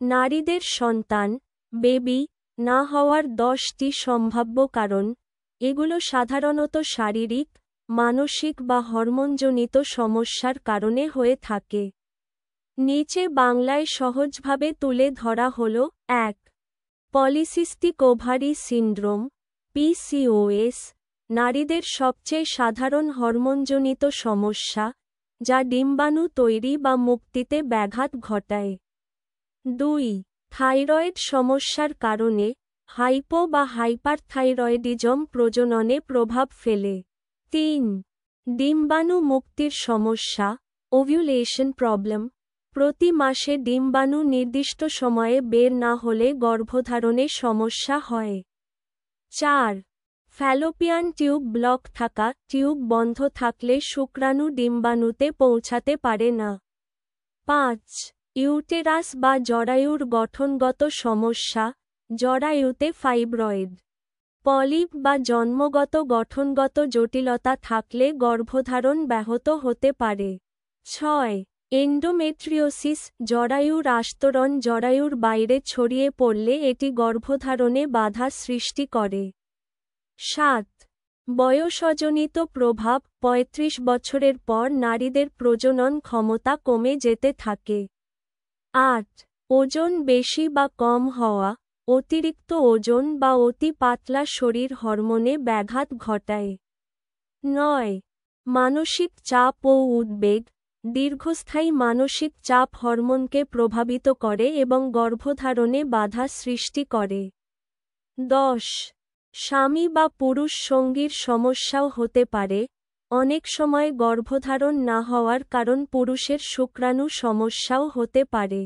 নারীদের সন্তান, বেবি, না হওয়ার 10টি সম্ভাব্য কারণ। এগুলো সাধারণত শারীরিক, মানসিক বা হরমোনজনিত সমস্যার কারণে হয়ে থাকে। নিচে বাংলায় সহজভাবে তুলে ধরা হলো: 1. পলিসিস্টিক ওভারি সিন্ড্রোম, PCOS, নারীদের সবচেয়ে সাধারণ হরমোনজনিত সমস্যা, যা ডিম্বাণু তৈরি বা মুক্তিতে ব্যাঘাত ঘটায়। 2. থাইরয়েড সমস্যার কারণে হাইপো বা হাইপারথাইরয়েডিজম প্রজননে প্রভাব ফেলে। 3. ডিম্বাণু মুক্তির সমস্যা, ওভিউলেশন প্রবলেম, প্রতি মাসে ডিম্বাণু নির্দিষ্ট সময়ে বের না হলে গর্ভধারণে সমস্যা হয়। 4. ফ্যালোপিয়ান টিউব ব্লক থাকা, টিউব বন্ধ থাকলে শুক্রাণু ডিম্বাণুতে পৌঁছাতে পারে না। 5. ইউটেরাস বা জরায়ুর গঠনগত সমস্যা, জরায়ুতে ফাইব্রয়েড, পলিপ বা জন্মগত গঠনগত জটিলতা থাকলে গর্ভধারণ ব্যাহত হতে পারে। 6. এন্ডোমেট্রিওসিস, জরায়ুর আস্তরণ জরায়ুর বাইরে ছড়িয়ে পড়লে এটি গর্ভধারণে বাধা সৃষ্টি করে। 7. বয়সজনিত প্রভাব, 35 বছরের পর নারীদের প্রজনন ক্ষমতা কমে যেতে থাকে। 8. ওজন বেশি বা কম হওয়া, অতিরিক্ত ওজন বা অতি পাতলা শরীর হরমোনে ব্যাঘাত ঘটায়। 9. মানসিক চাপ ও উদ্বেগ, দীর্ঘস্থায়ী মানসিক চাপ হরমোনকে প্রভাবিত করে এবং গর্ভধারণে বাধা সৃষ্টি করে। 10. স্বামী বা পুরুষ সঙ্গীর সমস্যাও হতে পারে, অনেক সময় গর্ভধারণ না হওয়ার কারণ পুরুষের শুক্রাণু সমস্যাও হতে পারে।